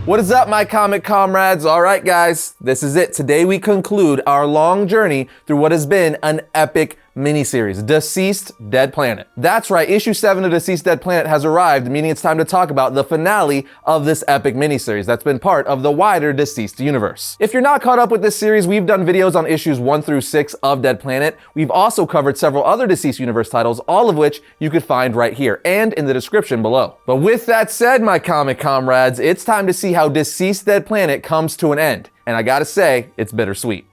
What is up, my comic comrades? All right, guys, this is it. Today we conclude our long journey through what has been an epic miniseries, DCeased, Dead Planet. That's right, issue 7 of DCeased, Dead Planet has arrived, meaning it's time to talk about the finale of this epic miniseries that's been part of the wider DCeased universe. If you're not caught up with this series, we've done videos on issues 1 through 6 of Dead Planet. We've also covered several other DCeased universe titles, all of which you could find right here and in the description below. But with that said, my comic comrades, it's time to see how DCeased, Dead Planet comes to an end. And I gotta say, it's bittersweet.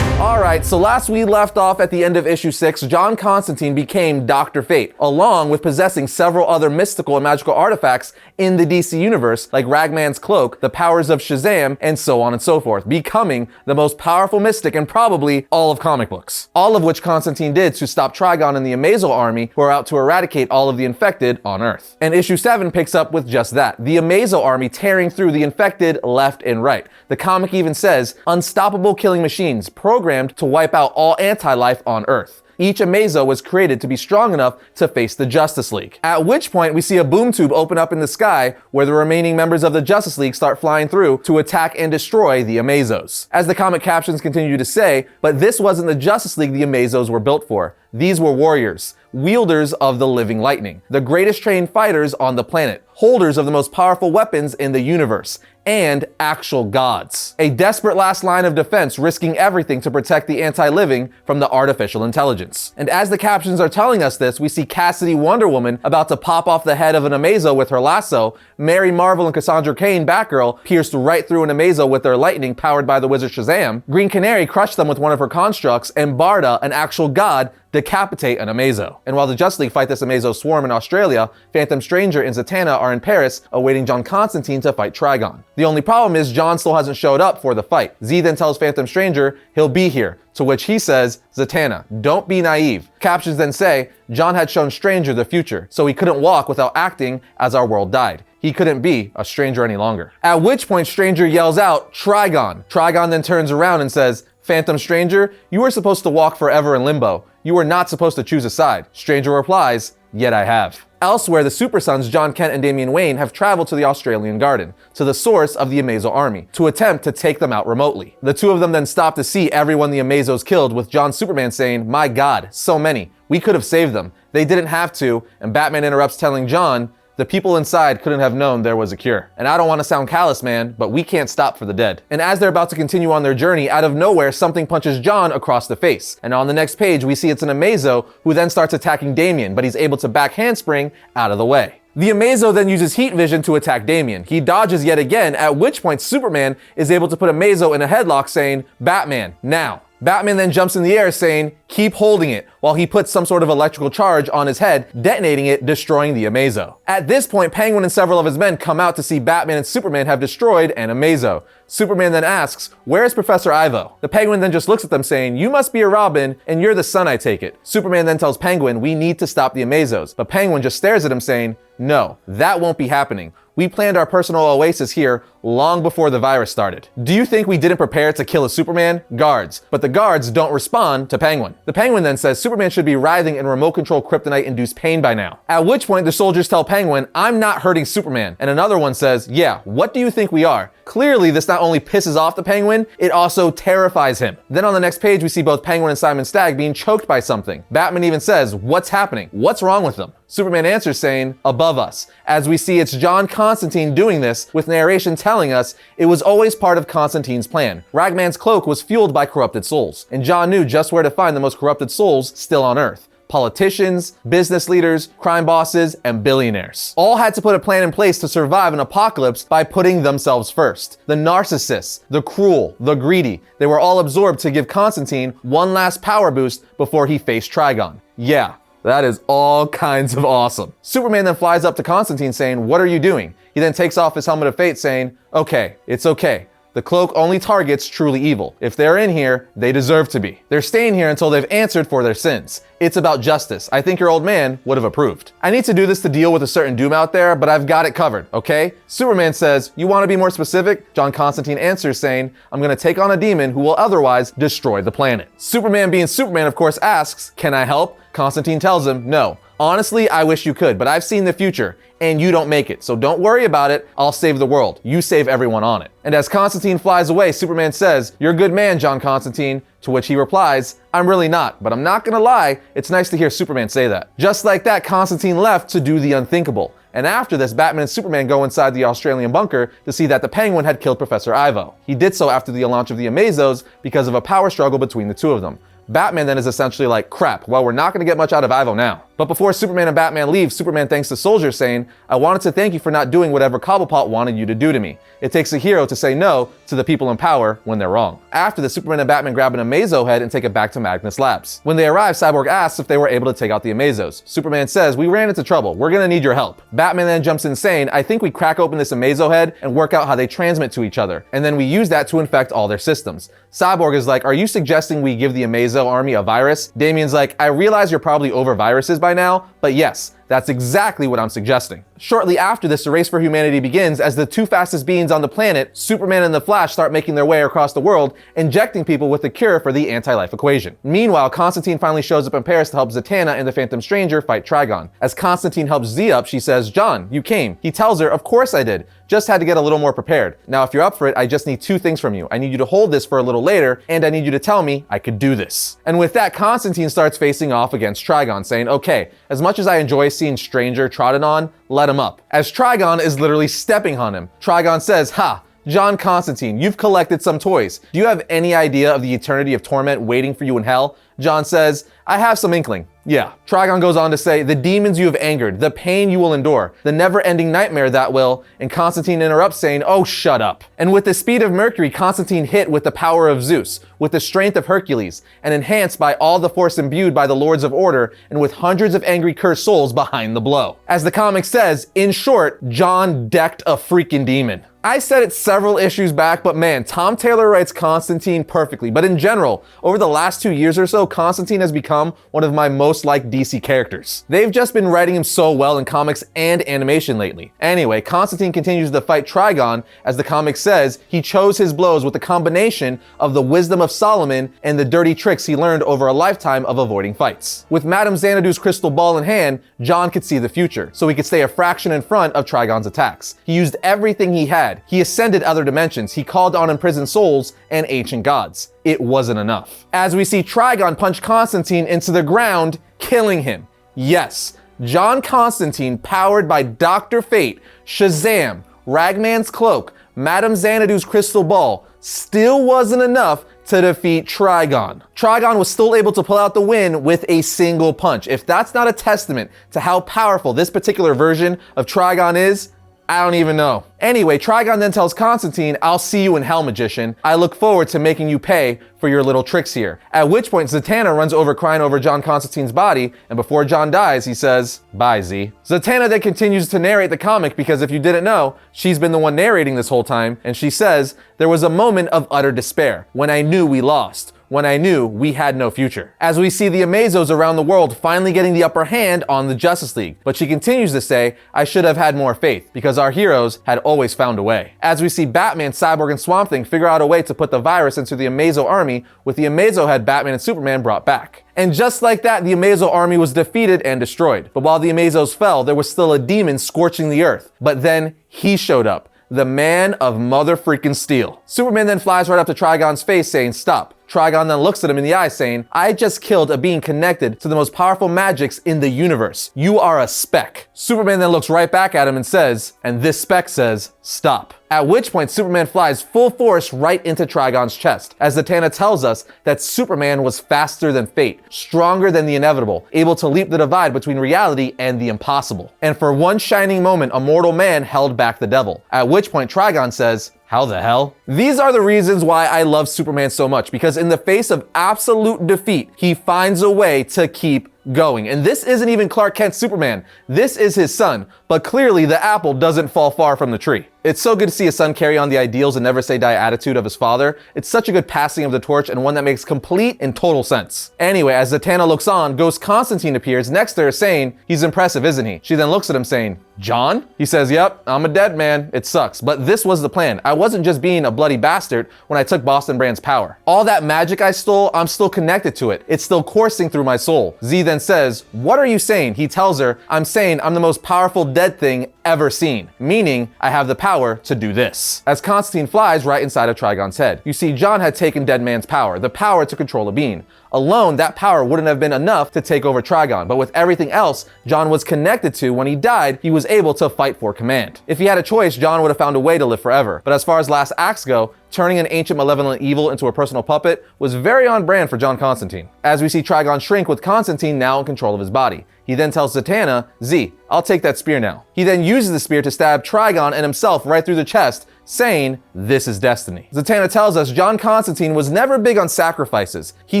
Alright, so last we left off at the end of issue 6, John Constantine became Dr. Fate, along with possessing several other mystical and magical artifacts in the DC universe, like Ragman's cloak, the powers of Shazam, and so on and so forth, becoming the most powerful mystic in probably all of comic books. All of which Constantine did to stop Trigon and the Amazo army, who are out to eradicate all of the infected on Earth. And issue 7 picks up with just that, the Amazo army tearing through the infected left and right. The comic even says, unstoppable killing machines, programmed to wipe out all anti-life on Earth. Each Amazo was created to be strong enough to face the Justice League. At which point we see a boom tube open up in the sky where the remaining members of the Justice League start flying through to attack and destroy the Amazos. As the comic captions continue to say, but this wasn't the Justice League the Amazos were built for. These were warriors, wielders of the living lightning, the greatest trained fighters on the planet, holders of the most powerful weapons in the universe, and actual gods. A desperate last line of defense, risking everything to protect the anti-living from the artificial intelligence. And as the captions are telling us this, we see Cassidy Wonder Woman about to pop off the head of an Amazo with her lasso, Mary Marvel and Cassandra Cain, Batgirl, pierced right through an Amazo with their lightning powered by the wizard Shazam, Green Canary crushed them with one of her constructs, and Barda, an actual god, decapitate an Amazo. And while the Justice League fight this Amazo swarm in Australia, Phantom Stranger and Zatanna are in Paris, awaiting John Constantine to fight Trigon. The only problem is John still hasn't showed up for the fight. Z then tells Phantom Stranger he'll be here, to which he says, Zatanna, don't be naive. Captions then say, John had shown Stranger the future, so he couldn't walk without acting as our world died. He couldn't be a stranger any longer. At which point Stranger yells out, Trigon. Trigon then turns around and says, Phantom Stranger, you were supposed to walk forever in limbo. You were not supposed to choose a side. Stranger replies, yet I have. Elsewhere, the Super Sons, John Kent and Damian Wayne, have traveled to the Australian garden, to the source of the Amazo army, to attempt to take them out remotely. The two of them then stop to see everyone the Amazos killed, with John Superman saying, my God, so many. We could have saved them. They didn't have to, and Batman interrupts telling John, the people inside couldn't have known there was a cure. And I don't want to sound callous, man, but we can't stop for the dead. And as they're about to continue on their journey, out of nowhere, something punches John across the face. And on the next page, we see it's an Amazo who then starts attacking Damian, but he's able to back handspring out of the way. The Amazo then uses heat vision to attack Damian. He dodges yet again, at which point Superman is able to put Amazo in a headlock saying, Batman, now. Batman then jumps in the air saying, keep holding it, while he puts some sort of electrical charge on his head, detonating it, destroying the Amazo. At this point, Penguin and several of his men come out to see Batman and Superman have destroyed an Amazo. Superman then asks, where is Professor Ivo? The Penguin then just looks at them saying, you must be a Robin, and you're the sun, I take it. Superman then tells Penguin, we need to stop the Amazos, but Penguin just stares at him saying, no, that won't be happening. We planned our personal oasis here long before the virus started. Do you think we didn't prepare to kill a Superman? Guards. But the guards don't respond to Penguin. The Penguin then says Superman should be writhing in remote control kryptonite-induced pain by now. At which point the soldiers tell Penguin, I'm not hurting Superman. And another one says, yeah, what do you think we are? Clearly, this not only pisses off the Penguin, it also terrifies him. Then on the next page, we see both Penguin and Simon Stagg being choked by something. Batman even says, what's happening? What's wrong with them? Superman answers saying, above us. As we see, it's John Constantine doing this, with narration telling us it was always part of Constantine's plan. Ragman's cloak was fueled by corrupted souls, and John knew just where to find the most corrupted souls still on Earth. Politicians, business leaders, crime bosses, and billionaires. All had to put a plan in place to survive an apocalypse by putting themselves first. The narcissists, the cruel, the greedy, they were all absorbed to give Constantine one last power boost before he faced Trigon. Yeah, that is all kinds of awesome. Superman then flies up to Constantine saying, what are you doing? He then takes off his helmet of fate saying, okay, it's okay. The cloak only targets truly evil. If they're in here, they deserve to be. They're staying here until they've answered for their sins. It's about justice. I think your old man would have approved. I need to do this to deal with a certain doom out there, but I've got it covered, okay? Superman says, you want to be more specific? John Constantine answers saying, I'm going to take on a demon who will otherwise destroy the planet. Superman being Superman, of course, asks, can I help? Constantine tells him, no. Honestly, I wish you could, but I've seen the future, and you don't make it. So don't worry about it. I'll save the world. You save everyone on it. And as Constantine flies away, Superman says, "You're a good man, John Constantine." To which he replies, "I'm really not, but I'm not gonna lie, it's nice to hear Superman say that." Just like that, Constantine left to do the unthinkable. And after this, Batman and Superman go inside the Australian bunker to see that the Penguin had killed Professor Ivo. He did so after the launch of the Amazos because of a power struggle between the two of them. Batman then is essentially like, crap, well, we're not going to get much out of Ivo now. But before Superman and Batman leave, Superman thanks the soldiers, saying, "I wanted to thank you for not doing whatever Cobblepot wanted you to do to me. It takes a hero to say no to the people in power when they're wrong." After this, Superman and Batman grab an Amazo head and take it back to Magnus Labs. When they arrive, Cyborg asks if they were able to take out the Amazos. Superman says, "We ran into trouble. We're going to need your help." Batman then jumps in saying, "I think we crack open this Amazo head and work out how they transmit to each other, and then we use that to infect all their systems." Cyborg is like, "Are you suggesting we give the Amazo army a virus?" Damian's like, "I realize you're probably over viruses by now, but yes, that's exactly what I'm suggesting." Shortly after this, the race for humanity begins as the two fastest beings on the planet, Superman and the Flash, start making their way across the world, injecting people with the cure for the anti-life equation. Meanwhile, Constantine finally shows up in Paris to help Zatanna and the Phantom Stranger fight Trigon. As Constantine helps Z up, she says, "John, you came." He tells her, "Of course I did. Just had to get a little more prepared. Now, if you're up for it, I just need two things from you. I need you to hold this for a little later, and I need you to tell me I could do this." And with that, Constantine starts facing off against Trigon, saying, "Okay, as much as I enjoy seeing Stranger trodden on, let him up." As Trigon is literally stepping on him, Trigon says, "Ha! John Constantine, you've collected some toys. Do you have any idea of the eternity of torment waiting for you in hell?" John says, "I have some inkling." Yeah. Trigon goes on to say, "The demons you have angered, the pain you will endure, the never-ending nightmare that will," and Constantine interrupts saying, "Oh, shut up." And with the speed of Mercury, Constantine hit with the power of Zeus, with the strength of Hercules, and enhanced by all the force imbued by the Lords of Order, and with hundreds of angry cursed souls behind the blow. As the comic says, in short, John decked a freaking demon. I said it several issues back, but man, Tom Taylor writes Constantine perfectly. But in general, over the last 2 years or so, Constantine has become one of my most liked DC characters. They've just been writing him so well in comics and animation lately. Anyway, Constantine continues to fight Trigon. As the comic says, he chose his blows with a combination of the wisdom of Solomon and the dirty tricks he learned over a lifetime of avoiding fights. With Madame Xanadu's crystal ball in hand, John could see the future, so he could stay a fraction in front of Trigon's attacks. He used everything he had. He ascended other dimensions. He called on imprisoned souls and ancient gods. It wasn't enough. As we see Trigon punch Constantine into the ground, killing him. Yes, John Constantine, powered by Dr. Fate, Shazam, Ragman's cloak, Madame Xanadu's crystal ball, still wasn't enough to defeat Trigon. Trigon was still able to pull out the win with a single punch. If that's not a testament to how powerful this particular version of Trigon is, I don't even know. Anyway, Trigon then tells Constantine, "I'll see you in hell, magician. I look forward to making you pay for your little tricks here." At which point, Zatanna runs over crying over John Constantine's body, and before John dies, he says, "Bye, Z." Zatanna then continues to narrate the comic because if you didn't know, she's been the one narrating this whole time, and she says, "There was a moment of utter despair when I knew we lost. When I knew we had no future." As we see the Amazos around the world finally getting the upper hand on the Justice League. But she continues to say, "I should have had more faith because our heroes had always found a way." As we see Batman, Cyborg, and Swamp Thing figure out a way to put the virus into the Amazo army, with the Amazo head Batman and Superman brought back. And just like that, the Amazo army was defeated and destroyed. But while the Amazos fell, there was still a demon scorching the earth. But then he showed up. The man of mother freaking steel. Superman then flies right up to Trigon's face saying, "Stop." Trigon then looks at him in the eye saying, "I just killed a being connected to the most powerful magics in the universe. You are a speck." Superman then looks right back at him and says, and this speck says, "Stop." At which point, Superman flies full force right into Trigon's chest, as Zatanna tells us that Superman was faster than fate, stronger than the inevitable, able to leap the divide between reality and the impossible. And for one shining moment, a mortal man held back the devil. At which point, Trigon says, "How the hell?" These are the reasons why I love Superman so much, because in the face of absolute defeat, he finds a way to keep going. And this isn't even Clark Kent's Superman. This is his son. But clearly the apple doesn't fall far from the tree. It's so good to see a son carry on the ideals and never say die attitude of his father. It's such a good passing of the torch and one that makes complete and total sense. Anyway, as Zatanna looks on, Ghost Constantine appears next to her saying, he's impressive, isn't he? She then looks at him saying, John? He says, yep, I'm a dead man. It sucks. But this was the plan. I wasn't just being a bloody bastard when I took Boston Brand's power. All that magic I stole, I'm still connected to it. It's still coursing through my soul. Z then says, what are you saying? He tells her, I'm saying I'm the most powerful dead thing ever seen, meaning I have the power to do this. As Constantine flies right inside of Trigon's head, you see John had taken Dead Man's power, the power to control a being. Alone, that power wouldn't have been enough to take over Trigon, but with everything else John was connected to when he died, he was able to fight for command. If he had a choice, John would have found a way to live forever. But as far as last acts go, turning an ancient malevolent evil into a personal puppet was very on brand for John Constantine. As we see Trigon shrink with Constantine now in control of his body. He then tells Zatanna, Z, I'll take that spear now. He then uses the spear to stab Trigon and himself right through the chest, saying, this is destiny. Zatanna tells us John Constantine was never big on sacrifices. He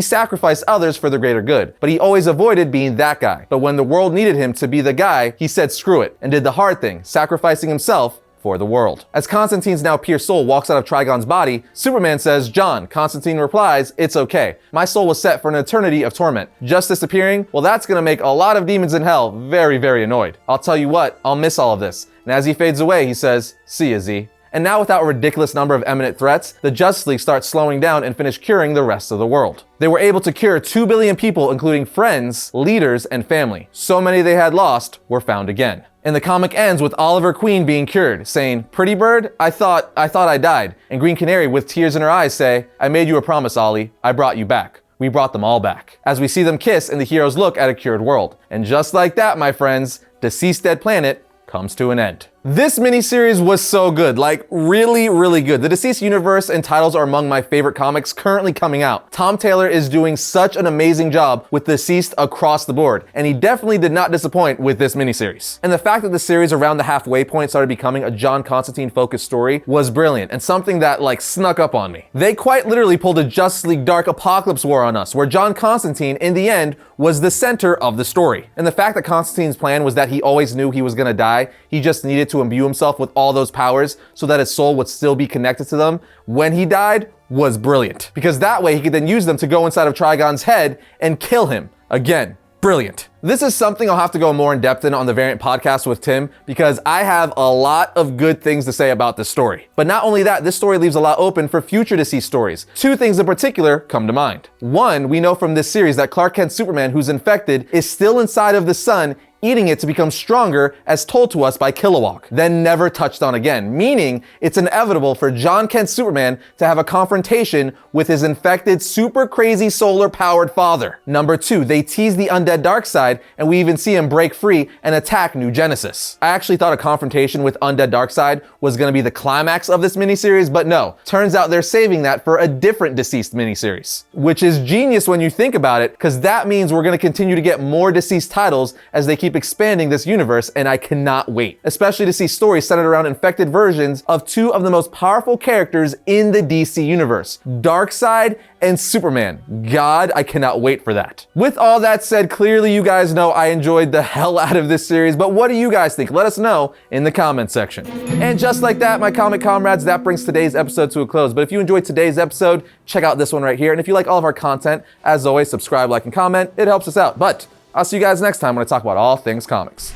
sacrificed others for the greater good, but he always avoided being that guy. But when the world needed him to be the guy, he said screw it and did the hard thing, sacrificing himself for the world. As Constantine's now pierced soul walks out of Trigon's body, Superman says, John. Constantine replies, it's okay. My soul was set for an eternity of torment. Justice appearing? Well, that's gonna make a lot of demons in hell very, very annoyed. I'll tell you what, I'll miss all of this. And as he fades away, he says, see ya, Z. And now without a ridiculous number of imminent threats, the Justice League starts slowing down and finish curing the rest of the world. They were able to cure 2 billion people, including friends, leaders, and family. So many they had lost were found again. And the comic ends with Oliver Queen being cured, saying, Pretty Bird, I thought I died. And Green Canary, with tears in her eyes, say, I made you a promise, Ollie. I brought you back. We brought them all back. As we see them kiss and the heroes look at a cured world. And just like that, my friends, DCeased Dead Planet comes to an end. This miniseries was so good, like really, really good. The DCeased universe and titles are among my favorite comics currently coming out. Tom Taylor is doing such an amazing job with DCeased across the board, and he definitely did not disappoint with this miniseries. And the fact that the series around the halfway point started becoming a John Constantine focused story was brilliant and something that like snuck up on me. They quite literally pulled a Justice League Dark Apocalypse War on us, where John Constantine in the end was the center of the story. And the fact that Constantine's plan was that he always knew he was gonna die, he just needed to imbue himself with all those powers so that his soul would still be connected to them when he died was brilliant. Because that way he could then use them to go inside of Trigon's head and kill him. Again, brilliant. This is something I'll have to go more in depth in on the Variant podcast with Tim, because I have a lot of good things to say about this story. But not only that, this story leaves a lot open for future DCeased stories. 2 things in particular come to mind. 1, we know from this series that Clark Kent Superman, who's infected, is still inside of the sun, eating it to become stronger as told to us by Kilowog, then never touched on again, meaning it's inevitable for John Kent Superman to have a confrontation with his infected, super crazy solar-powered father. Number 2, they tease the undead Darkseid, and we even see him break free and attack New Genesis. I actually thought a confrontation with undead Darkseid was going to be the climax of this miniseries, but no, turns out they're saving that for a different DCeased miniseries, which is genius when you think about it, because that means we're going to continue to get more DCeased titles as they keep expanding this universe, and I cannot wait, especially to see stories centered around infected versions of 2 of the most powerful characters in the DC universe, Darkseid and Superman. God, I cannot wait for that. With all that said, clearly you guys know I enjoyed the hell out of this series, but what do you guys think? Let us know in the comment section. And just like that, my comic comrades, that brings today's episode to a close. But if you enjoyed today's episode, check out this one right here. And if you like all of our content, as always, subscribe, like, and comment. It helps us out. But I'll see you guys next time when I talk about all things comics.